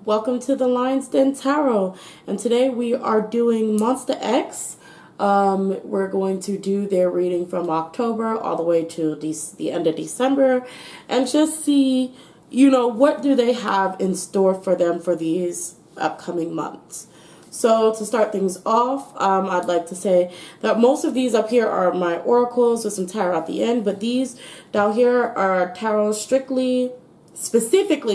Welcome to the Lion's Den Tarot, and today we are doing Monsta X. We're going to do their reading from October all the way to the end of December and just see, what do they have in store for them for these upcoming months. So to start things off, I'd like to say that most of these up here are my oracles with some tarot at the end, but these down here are tarot specifically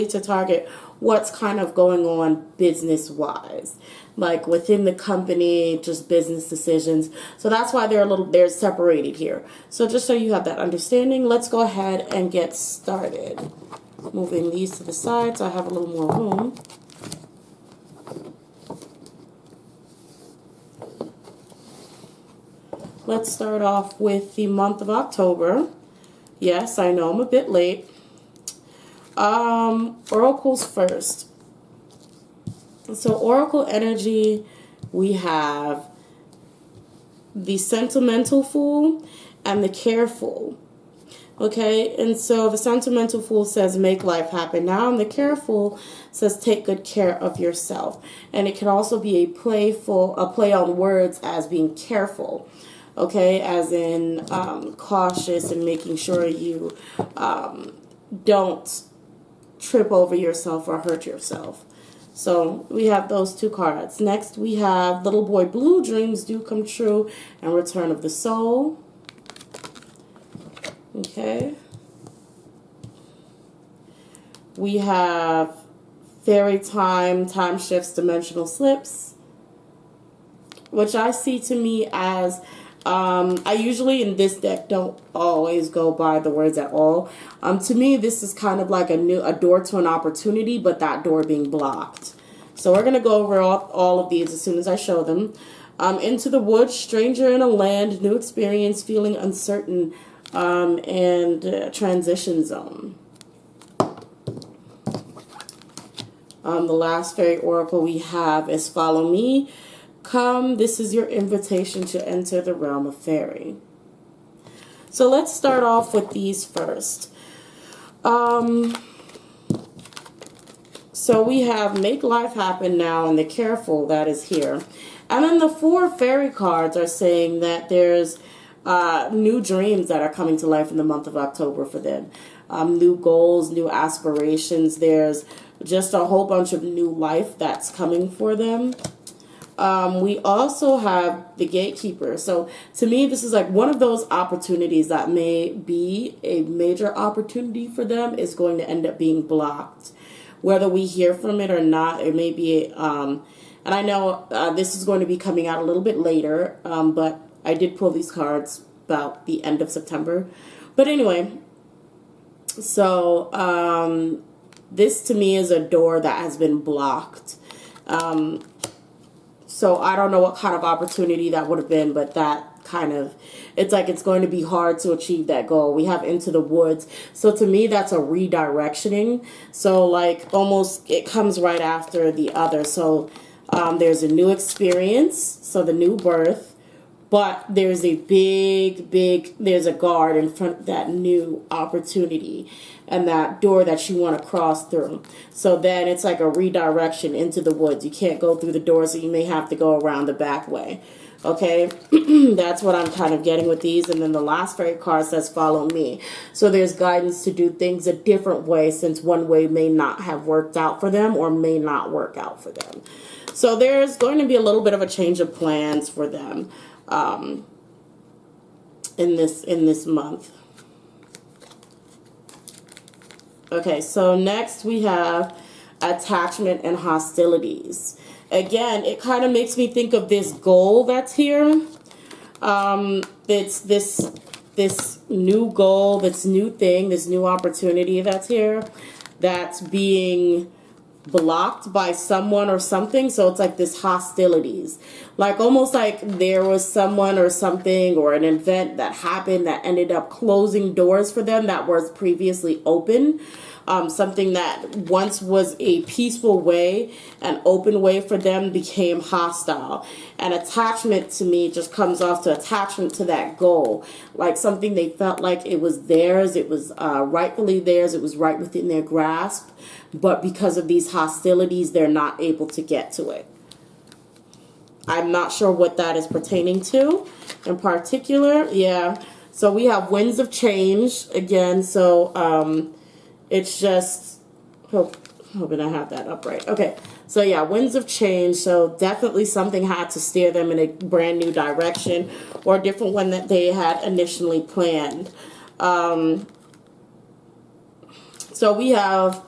to target what's kind of going on business-wise, like within the company, just business decisions. So that's why they're separated here. So just so you have that understanding, let's go ahead and get started. Moving these to the side so I have a little more room. Let's start off with the month of October. Yes, I know I'm a bit late. Oracles first. So oracle energy, we have the sentimental fool and the careful. Okay, and so the sentimental fool says make life happen now, and the careful says take good care of yourself. And it can also be a play on words as being careful. Okay, as in cautious and making sure you don't trip over yourself or hurt yourself. So we have those two cards. Next we have Little Boy Blue, dreams do come true, and Return of the Soul. Okay. We have Fairy Time, time shifts, dimensional slips, which I see to me as I usually in this deck don't always go by the words at all. To me, this is kind of like a door to an opportunity, but that door being blocked. So we're going to go over all of these as soon as I show them. Into the woods, stranger in a land, new experience, feeling uncertain, and transition zone. The last fairy oracle we have is Follow Me. Come, this is your invitation to enter the realm of fairy. So let's start off with these first. So we have Make Life Happen Now and the Careful that is here. And then the 4 fairy cards are saying that there's new dreams that are coming to life in the month of October for them. New goals, new aspirations. There's just a whole bunch of new life that's coming for them. We also have the Gatekeeper. So to me, this is like one of those opportunities that may be a major opportunity for them is going to end up being blocked. Whether we hear from it or not, it may be, and I know this is going to be coming out a little bit later, but I did pull these cards about the end of September. But anyway, so this to me is a door that has been blocked. So I don't know what kind of opportunity that would have been, but that kind of, it's like it's going to be hard to achieve that goal. We have Into the Woods. So to me, that's a redirectioning. So like almost it comes right after the other. So there's a new experience, so the new birth, but there's a there's a guard in front of that new opportunity and that door that you want to cross through. So then it's like a redirection into the woods. You can't go through the door, so you may have to go around the back way. Okay, that's what I'm kind of getting with these. And then the last fairy card says Follow Me. So there's guidance to do things a different way, since one way may not have worked out for them or may not work out for them. So there's going to be a little bit of a change of plans for them in this month. Okay, so next we have Attachment and Hostilities. Again, it kind of makes me think of this goal that's here. It's this new goal, this new thing, this new opportunity that's here, that's being blocked by someone or something. So it's like this hostilities, like almost like there was someone or something or an event that happened that ended up closing doors for them that was previously open. Something that once was a peaceful way, an open way for them, became hostile. And attachment to me just comes off to attachment to that goal. Like something they felt like it was theirs, it was rightfully theirs, it was right within their grasp. But because of these hostilities, they're not able to get to it. I'm not sure what that is pertaining to in particular. Yeah. So we have winds of change again. So it's just, hoping I have that up right. Okay. So yeah, winds of change. So definitely something had to steer them in a brand new direction or a different one that they had initially planned. So we have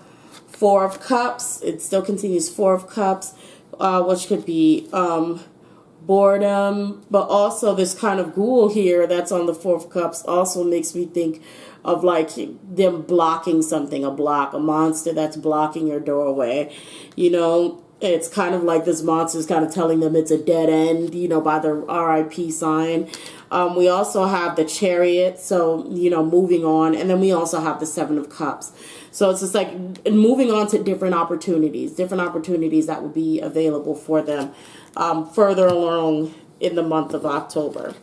Four of Cups. It still continues Four of Cups, which could be boredom, but also this kind of ghoul here that's on the Four of Cups also makes me think of like them blocking something, a monster that's blocking your doorway. You know, it's kind of like this monster is kind of telling them it's a dead end, you know, by the RIP sign. We also have the Chariot, so, you know, moving on. And then we also have the Seven of Cups. So it's just like moving on to different opportunities that would be available for them further along in the month of October.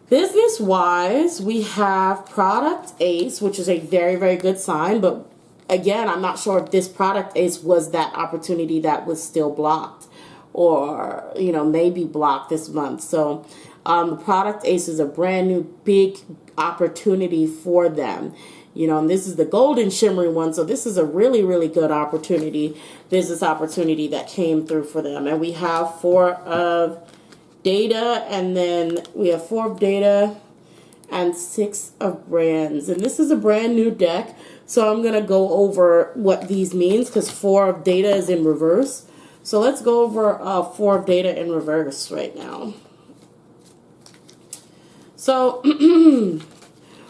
Business-wise, we have Product Ace, which is a very, very good sign. But again, I'm not sure if this Product Ace was that opportunity that was still blocked or, you know, maybe blocked this month. So the Product Ace is a brand new big opportunity for them. You know, and this is the golden shimmering one. So this is a really, really good opportunity, business opportunity that came through for them. And we have Four of Data, and then we have Four of Data and Six of Brands. And this is a brand new deck. So I'm going to go over what these means because Four of Data is in reverse. So let's go over Four of Data in reverse right now. So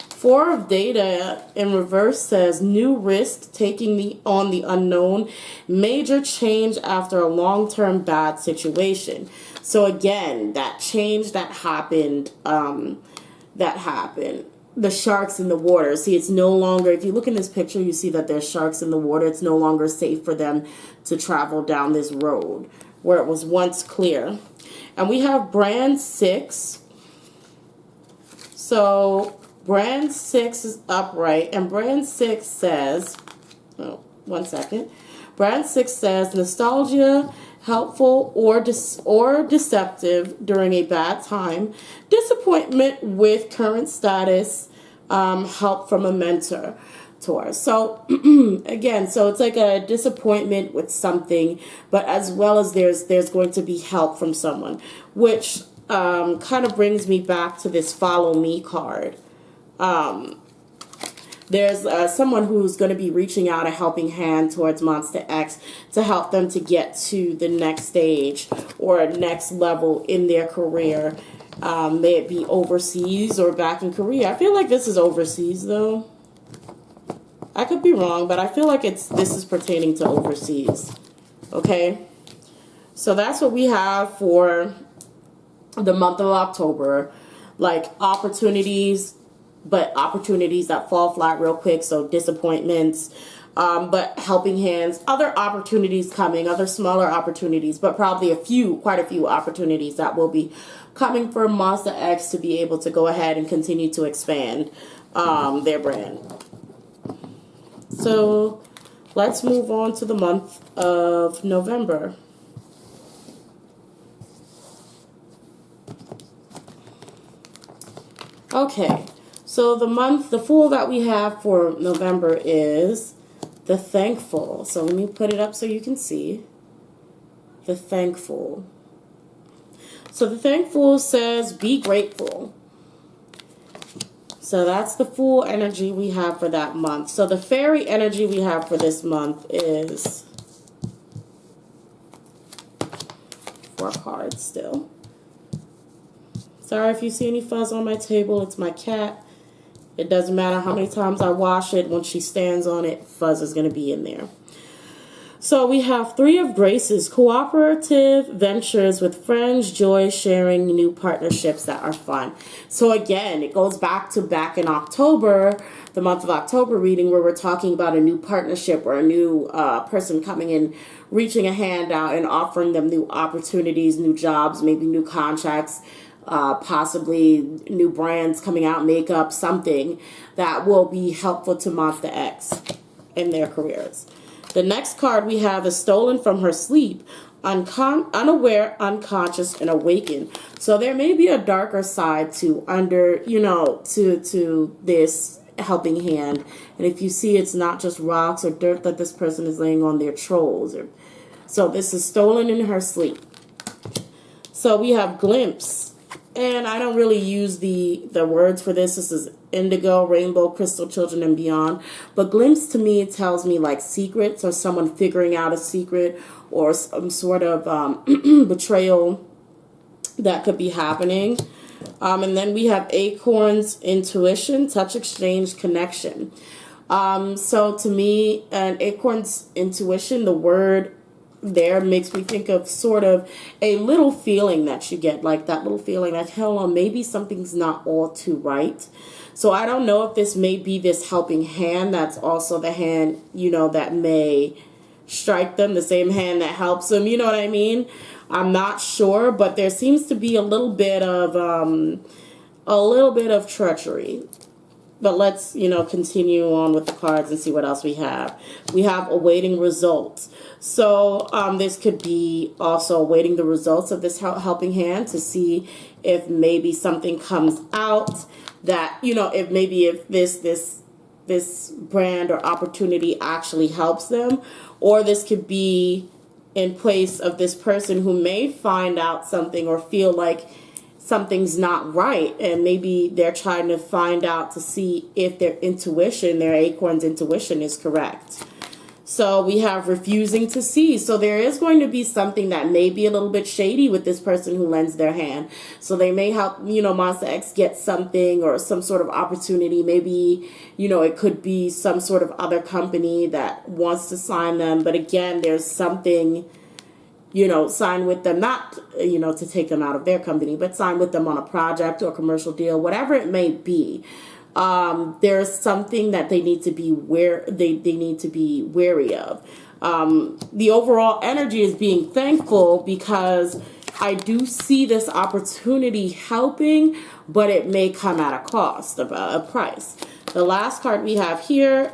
Four of Data in reverse says new risk, taking on the unknown, major change after a long-term bad situation. So again, that change that happened, the sharks in the water. See, it's no longer, if you look in this picture, you see that there's sharks in the water. It's no longer safe for them to travel down this road where it was once clear. And we have brand 6. So brand 6 is upright, and brand 6 says, oh, one second. Brand 6 says, nostalgia, helpful or deceptive during a bad time, disappointment with current status, help from a mentor. So again, so it's like a disappointment with something, but as well as there's going to be help from someone, which kind of brings me back to this Follow Me card. There's someone who's going to be reaching out a helping hand towards Monsta X to help them to get to the next stage or next level in their career. May it be overseas or back in Korea. I feel like this is overseas though. I could be wrong, but I feel like this is pertaining to overseas. Okay, so that's what we have for the month of October. Like opportunities, but opportunities that fall flat real quick. So disappointments, but helping hands, other opportunities coming, other smaller opportunities, but probably quite a few opportunities that will be coming for Monsta X to be able to go ahead and continue to expand their brand. So let's move on to the month of November. Okay, so the Fool that we have for November is the Thankful. So let me put it up so you can see. The Thankful. So the Thankful says, be grateful. So that's the Fool energy we have for that month. So the Fairy energy we have for this month is 4 cards still. Sorry if you see any fuzz on my table. It's my cat. It doesn't matter how many times I wash it. Once she stands on it, fuzz is going to be in there. So we have Three of Graces, cooperative ventures with friends, joy, sharing new partnerships that are fun. So again, it goes back in October, the month of October reading, where we're talking about a new partnership or a new person coming in, reaching a hand out and offering them new opportunities, new jobs, maybe new contracts, possibly new brands coming out, makeup, something that will be helpful to Monsta X in their careers. The next card we have is stolen from her sleep, unaware, unconscious, and awakened. So there may be a darker side to to this helping hand. And if you see, it's not just rocks or dirt that this person is laying on their trolls. So this is stolen in her sleep. So we have glimpse. And I don't really use the words for this. This is indigo, rainbow, crystal, children, and beyond. But glimpse to me tells me like secrets or someone figuring out a secret or some sort of betrayal that could be happening. And then we have acorns, intuition, touch, exchange, connection. So to me, an acorn's intuition, the word there makes me think of sort of a little feeling that you get, like that little feeling like, hell on, maybe something's not all too right. So I don't know if this may be this helping hand that's also the hand, that may strike them, the same hand that helps them, you know what I mean? I'm not sure, but there seems to be a little bit of treachery. But let's, continue on with the cards and see what else we have. We have awaiting results. So this could be also awaiting the results of this helping hand to see if maybe something comes out that, if this brand or opportunity actually helps them. Or this could be in place of this person who may find out something or feel like something's not right, and maybe they're trying to find out to see if their acorn's intuition is correct. So we have refusing to see. So there is going to be something that may be a little bit shady with this person who lends their hand. So they may help, Monsta X get something or some sort of opportunity. Maybe, it could be some sort of other company that wants to sign them. But again, there's something, sign with them, not, to take them out of their company, but sign with them on a project or commercial deal, whatever it may be. There's something that they need to be wary of. The overall energy is being thankful because I do see this opportunity helping, but it may come at a cost, of a price. The last card we have here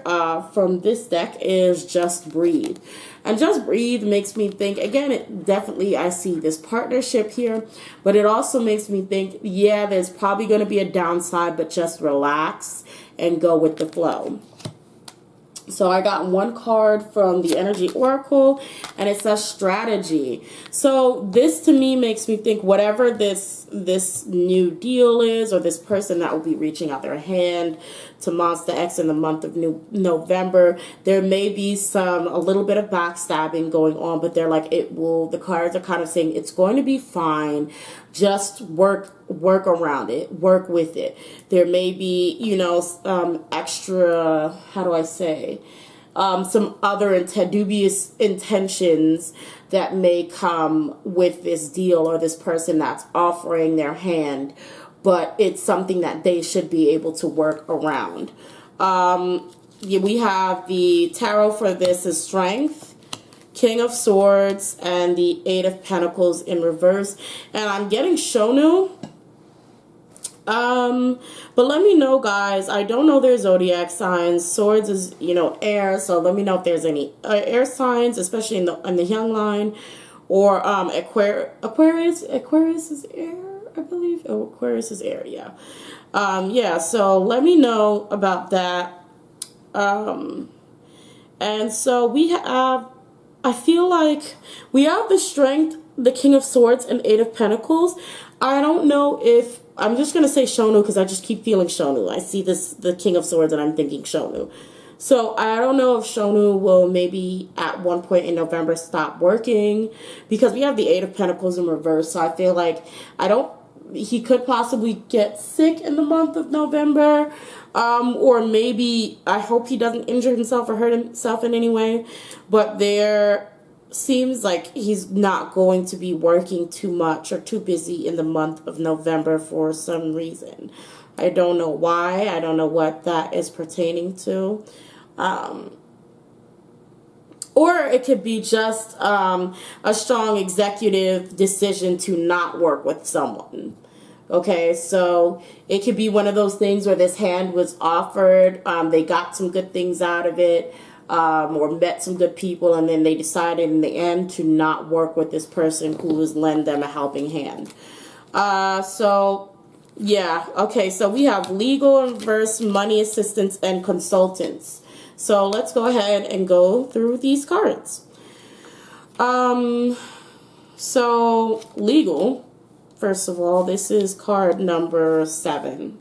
from this deck is Just Breathe. And Just Breathe makes me think, again, I see this partnership here, but it also makes me think, yeah, there's probably going to be a downside, but just relax and go with the flow. So I got one card from the Energy Oracle, and it says strategy. So this to me makes me think whatever this new deal is, or this person that will be reaching out their hand to Monsta X in the month of November, there may be a little bit of backstabbing going on, but they're like, the cards are kind of saying it's going to be fine. Just work around it, work with it. There may be, extra, how do I say, some other dubious intentions that may come with this deal or this person that's offering their hand, but it's something that they should be able to work around. We have the tarot for this is Strength, King of Swords, and the Eight of Pentacles in reverse. And I'm getting Shonu. But let me know, guys. I don't know their zodiac signs. Swords is, air. So let me know if there's any air signs, especially in the Young line. Or Aquarius. Aquarius is air, I believe. Oh, Aquarius is air, yeah. So let me know about that. And so we have, I feel like we have the Strength, the King of Swords, and Eight of Pentacles. I don't know if, I'm just going to say Shonu because I just keep feeling Shonu. I see the King of Swords and I'm thinking Shonu. So I don't know if Shonu will maybe at one point in November stop working because we have the Eight of Pentacles in reverse. So I feel like he could possibly get sick in the month of November, or maybe, I hope he doesn't injure himself or hurt himself in any way, but there seems like he's not going to be working too much or too busy in the month of November for some reason. I don't know why. I don't know what that is pertaining to. Or it could be just a strong executive decision to not work with someone. Okay, so it could be one of those things where this hand was offered, they got some good things out of it, or met some good people, and then they decided in the end to not work with this person who was lend them a helping hand. So, yeah, okay, so we have legal in reverse, money assistance, and consultants. So let's go ahead and go through these cards. So legal. First of all, this is card number 7.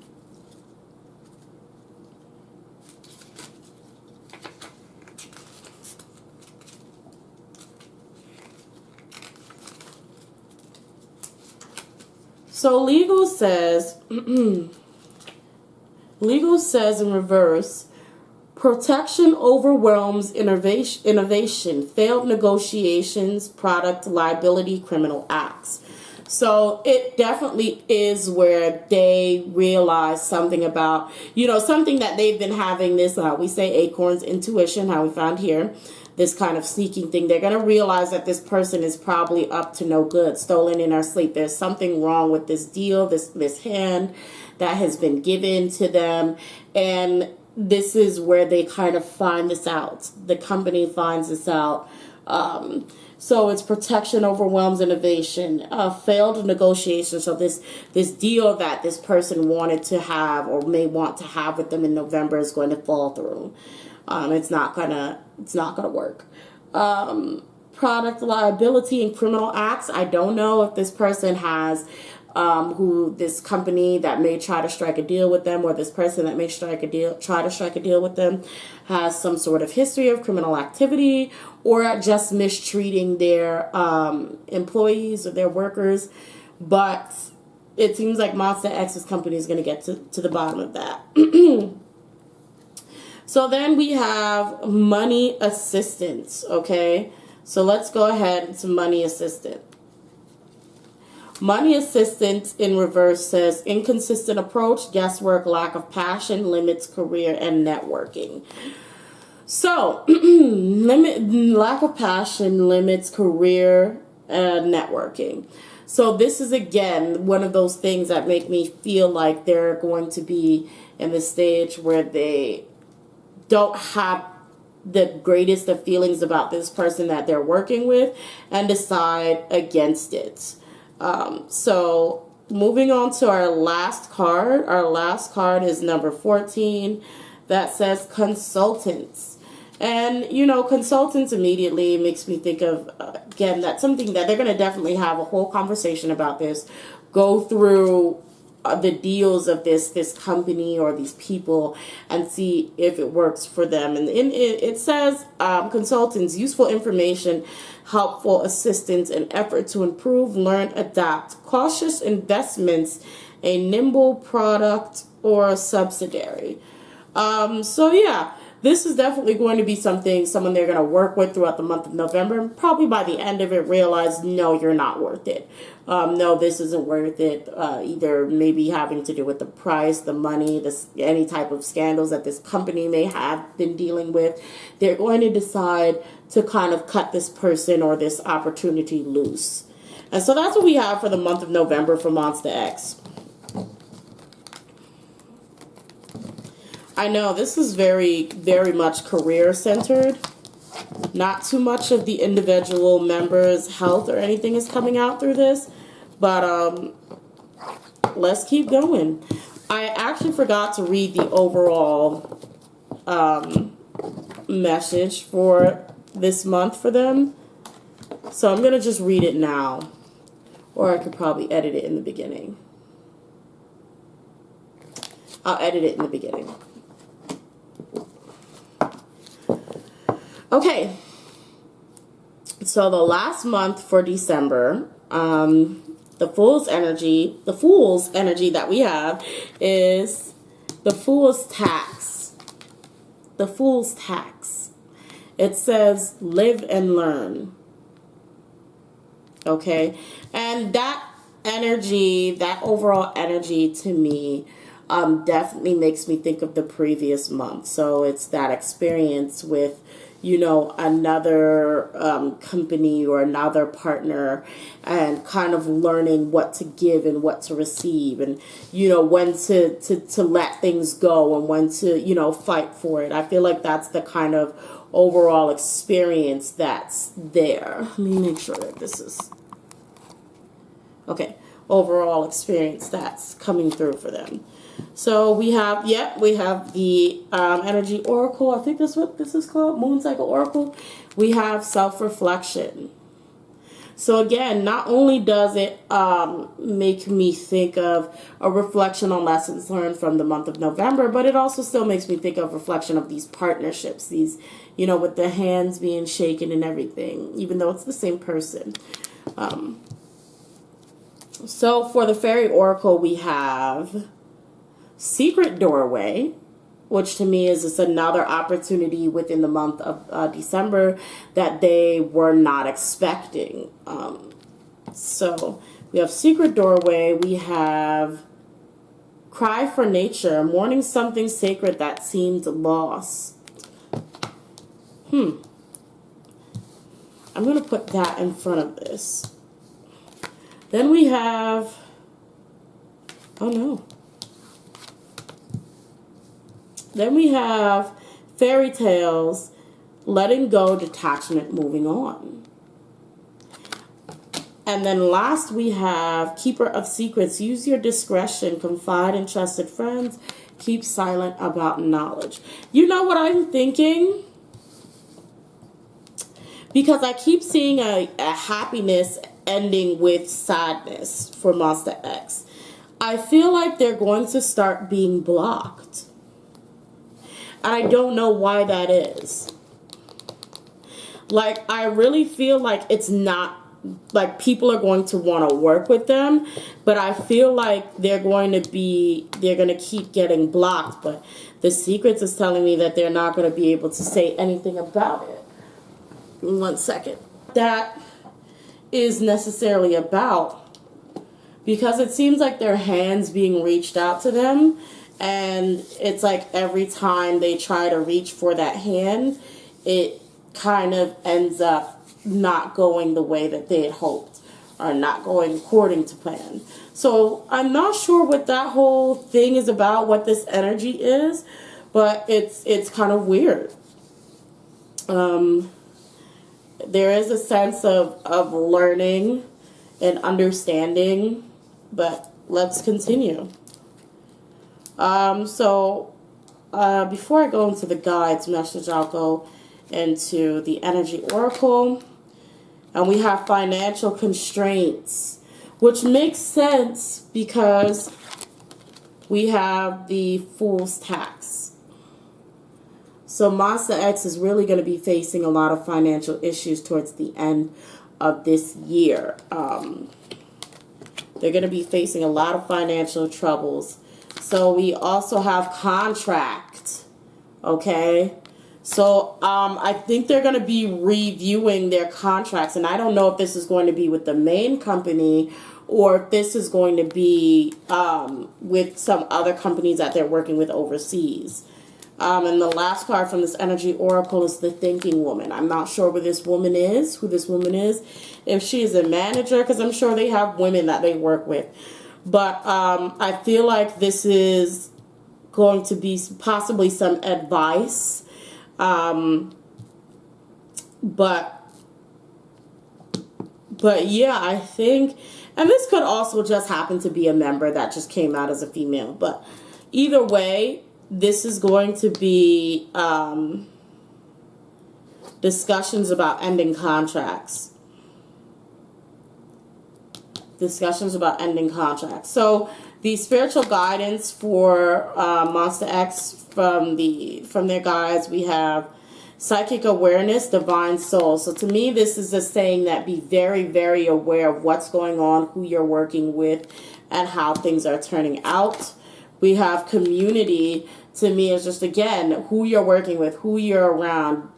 So legal says, legal says in reverse, protection overwhelms innovation, failed negotiations, product liability, criminal acts. So it definitely is where they realize something about, something that they've been having this, we say acorns intuition, how we found here, this kind of sneaking thing. They're going to realize that this person is probably up to no good, stolen in our sleep. There's something wrong with this deal, this hand that has been given to them. And this is where they kind of find this out. The company finds this out. So it's protection overwhelms innovation, failed negotiation. So this deal that this person wanted to have or may want to have with them in November is going to fall through. It's not gonna work. Product liability and criminal acts. I don't know if this person has who this company that may try to strike a deal with them, or this person that may try to strike a deal with them, has some sort of history of criminal activity, or just mistreating their employees or their workers. But it seems like Monsta X's company is going to get to the bottom of that. So then we have money assistance. Okay, so let's go ahead to money assistance. Money assistance in reverse says inconsistent approach, guesswork, lack of passion, limits career and networking. So lack of passion limits career and networking. So this is again one of those things that make me feel like they're going to be in the stage where they don't have the greatest of feelings about this person that they're working with and decide against it. So moving on to our last card. Our last card is number 14 that says consultants. And, consultants immediately makes me think of, again, that's something that they're going to definitely have a whole conversation about this, go through the deals of this company or these people and see if it works for them. And it says consultants, useful information, helpful assistance, and effort to improve, learn, adapt, cautious investments, a nimble product or subsidiary. So yeah, this is definitely going to be someone they're going to work with throughout the month of November. And probably by the end of it, realize, no, you're not worth it. No, this isn't worth it. Either maybe having to do with the price, the money, any type of scandals that this company may have been dealing with. They're going to decide to kind of cut this person or this opportunity loose. And so that's what we have for the month of November for Monsta X. I know this is very, very much career centered. Not too much of the individual members' health or anything is coming out through this. But let's keep going. I actually forgot to read the overall message for this month for them. So I'm going to just read it now. Or I could probably edit it in the beginning. I'll edit it in the beginning. Okay, so the last month for December, the Fool's energy that we have is the Fool's tax. The Fool's tax. It says live and learn. Okay? And that energy, that overall energy to me, definitely makes me think of the previous month. So it's that experience with, another company or another partner, and kind of learning what to give and what to receive, and when to let things go and when to fight for it. I feel like that's the kind of overall experience that's there. Let me make sure that this is okay. Overall experience that's coming through for them. So we have the Energy Oracle. I think that's what this is called, Moon Cycle Oracle. We have self-reflection. So again, not only does it make me think of a reflection on lessons learned from the month of November, but it also still makes me think of reflection of these partnerships, these, with the hands being shaken and everything, even though it's the same person. So for the Fairy Oracle, we have Secret Doorway, which to me is just another opportunity within the month of December that they were not expecting. So we have Secret Doorway. We have Cry for Nature, mourning something sacred that seemed lost. I'm going to put that in front of this. Then we have, Then we have Fairy Tales, letting go, detachment, moving on. And then last we have Keeper of Secrets, use your discretion, confide in trusted friends, keep silent about knowledge. You know what I'm thinking? Because I keep seeing a happiness ending with sadness for Monsta X. I feel like they're going to start being blocked. I don't know why that is. Like, I really feel like it's not, like, people are going to want to work with them, but I feel like they're going to keep getting blocked. But the Secrets is telling me that they're not going to be able to say anything about it. 1 second. That is necessarily about, because it seems like their hands being reached out to them, and it's like every time they try to reach for that hand, it kind of ends up not going the way that they had hoped, or not going according to plan. So I'm not sure what that whole thing is about, what this energy is, but it's kind of weird. There is a sense of learning and understanding, but let's continue. Before I go into the guides message, I'll go into the Energy Oracle. And we have financial constraints, which makes sense because we have the Fool's tax. So Monsta X is really going to be facing a lot of financial issues towards the end of this year. They're going to be facing a lot of financial troubles. So we also have contract. Okay. So I think they're going to be reviewing their contracts. And I don't know if this is going to be with the main company or if this is going to be with some other companies that they're working with overseas. And the last card from this Energy Oracle is the Thinking Woman. I'm not sure who this woman is, if she is a manager, because I'm sure they have women that they work with. But I feel like this is going to be possibly some advice. But yeah, I think, and this could also just happen to be a member that just came out as a female. But either way, this is going to be discussions about ending contracts. So the spiritual guidance for Monsta X from their guides, we have Psychic awareness, divine soul. So to me, this is just saying that be very, very aware of what's going on, who you're working with, and how things are turning out. We have community. To me, is just, again, who you're working with, who you're around.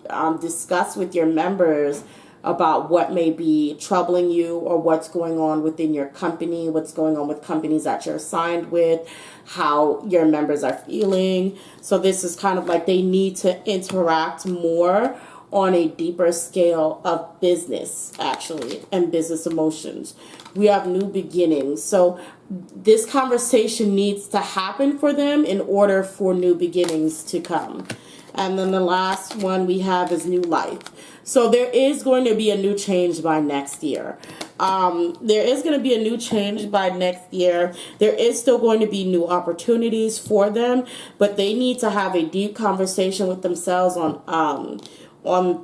Discuss with your members about what may be troubling you or what's going on within your company, what's going on with companies that you're signed with, how your members are feeling. So this is kind of like they need to interact more on a deeper scale of business, actually, and business emotions. We have new beginnings. So this conversation needs to happen for them in order for new beginnings to come. And then the last one we have is new life. So there is going to be a new change by next year. There is going to be a new change by next year. There is still going to be new opportunities for them, but they need to have a deep conversation with themselves on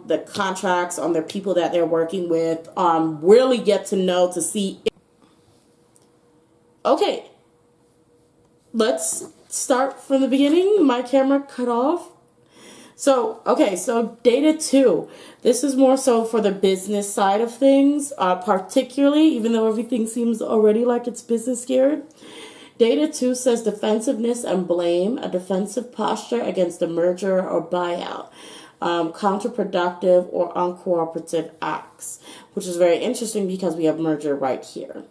the contracts, on the people that they're working with. Really get to know to see. Okay, let's start from the beginning. My camera cut off. So, okay, so data 2. This is more so for the business side of things, particularly, even though everything seems already like it's business geared. Data 2 says defensiveness and blame, a defensive posture against a merger or buyout, counterproductive or uncooperative acts, which is very interesting because we have merger right here.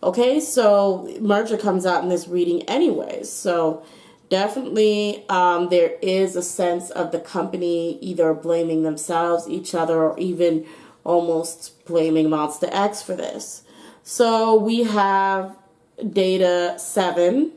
Okay, so merger comes out in this reading anyways, so definitely, there is a sense of the company either blaming themselves, each other, or even almost blaming Monsta X for this. So we have data 7.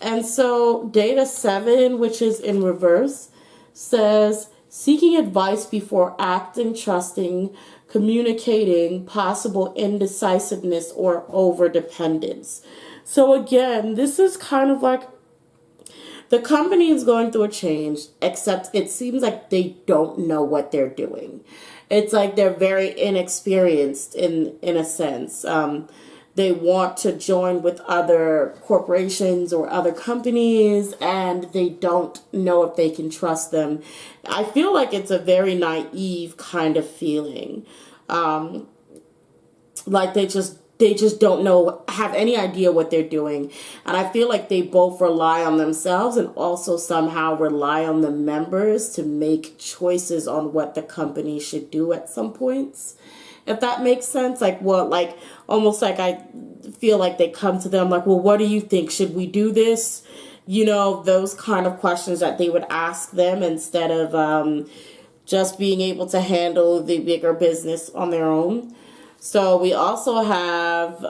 And so data 7, which is in reverse, says seeking advice before acting, trusting, communicating possible indecisiveness or overdependence. So again, this is kind of like the company is going through a change, except it seems like they don't know what they're doing. It's like they're very inexperienced in a sense. They want to join with other corporations or other companies, and they don't know if they can trust them. I feel like it's a very naive kind of feeling. Like they just don't know, have any idea what they're doing. And I feel like they both rely on themselves and also somehow rely on the members to make choices on what the company should do at some points. If that makes sense. Like, well, like almost like I feel like they come to them like, well, what do you think? Should we do this? You know, those kind of questions that they would ask them instead of just being able to handle the bigger business on their own. So we also have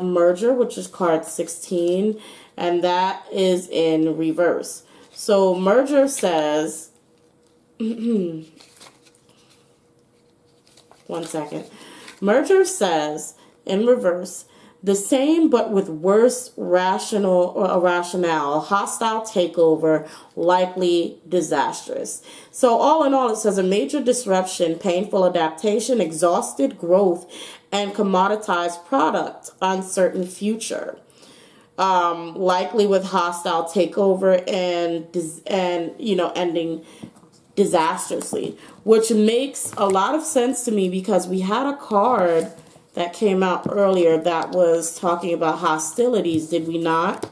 merger, which is card 16, and that is in reverse. So merger says, one second. Merger says in reverse, the same but with worse rationale, hostile takeover, likely disastrous. So all in all, it says a major disruption, painful adaptation, exhausted growth, and commoditized product, uncertain future. Likely with hostile takeover and ending disastrously, which makes a lot of sense to me because we had a card that came out earlier that was talking about hostilities, did we not?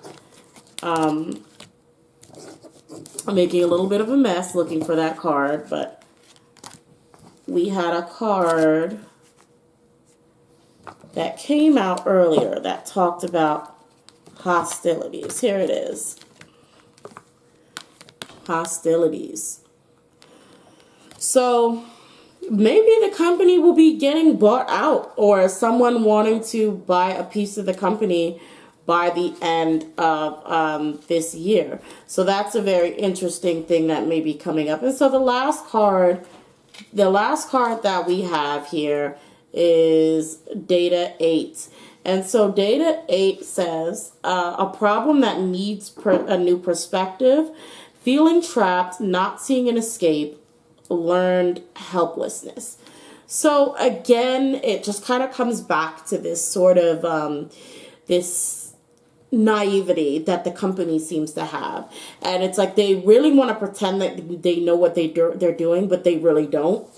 I'm making a little bit of a mess looking for that card, but we had a card that came out earlier that talked about hostilities. Here it is. Hostilities. So maybe the company will be getting bought out or someone wanting to buy a piece of the company by the end of this year. So that's a very interesting thing that may be coming up. And so the last card that we have here is data 8. And so data 8 says a problem that needs a new perspective, feeling trapped, not seeing an escape, learned helplessness. So again, it just kind of comes back to this sort of this naivety that the company seems to have. And it's like they really want to pretend that they know what they're doing, but they really don't.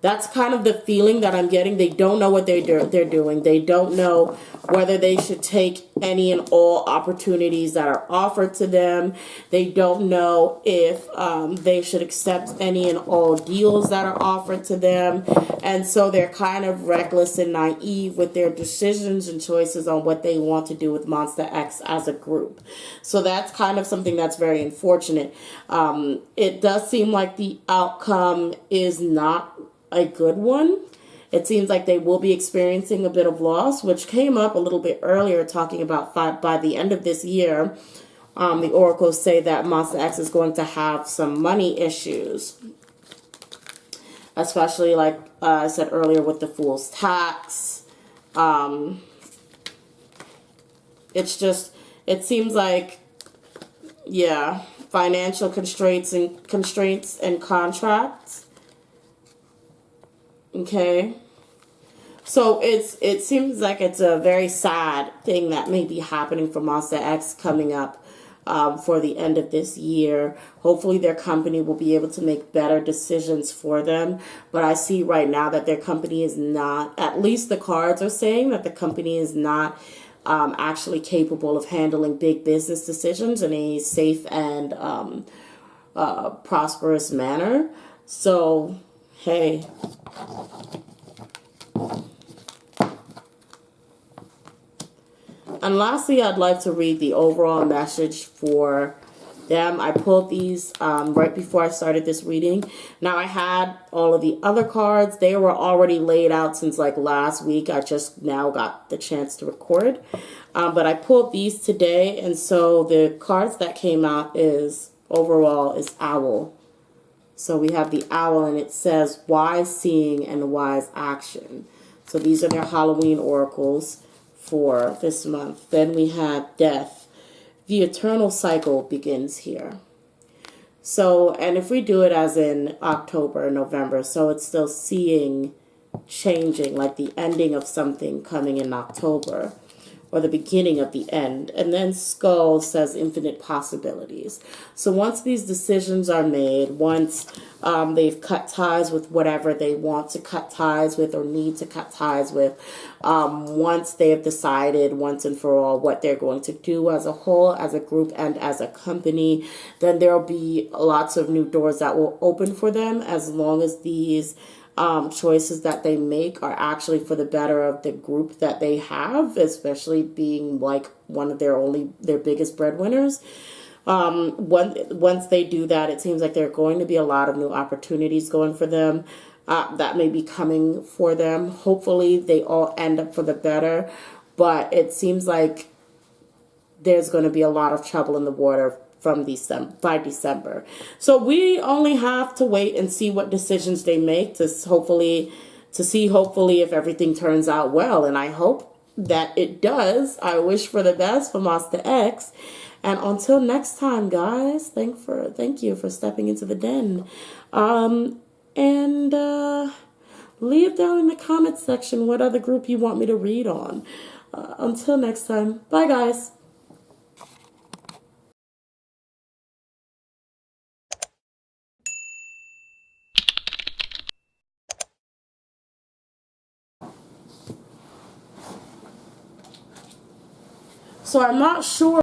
That's kind of the feeling that I'm getting. They don't know what they're doing. They don't know whether they should take any and all opportunities that are offered to them. They don't know if they should accept any and all deals that are offered to them. And so they're kind of reckless and naive with their decisions and choices on what they want to do with Monsta X as a group. So that's kind of something that's very unfortunate. It does seem like the outcome is not a good one. It seems like they will be experiencing a bit of loss, which came up a little bit earlier, talking about by the end of this year, the oracles say that Monsta X is going to have some money issues, especially like I said earlier with the fool's tax. It's just, it seems like, yeah, financial constraints and contracts. Okay, so it seems like it's a very sad thing that may be happening for Monsta X coming up for the end of this year. Hopefully their company will be able to make better decisions for them. But I see right now that their company is not, at least the cards are saying that the company is not actually capable of handling big business decisions in a safe and prosperous manner. So, hey. And lastly, I'd like to read the overall message for them. I pulled these right before I started this reading. Now, I had all of the other cards. They were already laid out since like last week. I just now got the chance to record. But I pulled these today. And so the cards that came out is overall is Owl. So we have the Owl, and it says wise seeing and wise action. So these are their Halloween oracles for this month. Then we have Death. The eternal cycle begins here. So, and if we do it as in October, November, so it's still seeing changing, like the ending of something coming in October, or the beginning of the end. And then Skull says infinite possibilities. So once these decisions are made, once they've cut ties with whatever they want to cut ties with or need to cut ties with, once they have decided once and for all what they're going to do as a whole, as a group, and as a company, then there'll be lots of new doors that will open for them as long as these choices that they make are actually for the better of the group that they have, especially being like one of their biggest breadwinners. Once they do that, it seems like there are going to be a lot of new opportunities going for them that may be coming for them. Hopefully they all end up for the better, but it seems like there's going to be a lot of trouble in the water by December. So we only have to wait and see what decisions they make to hopefully if everything turns out well. And I hope that it does. I wish for the best for Monsta X. And until next time, guys, thank you for stepping into the den. And leave down in the comments section what other group you want me to read on. Until next time, bye guys. So I'm not sure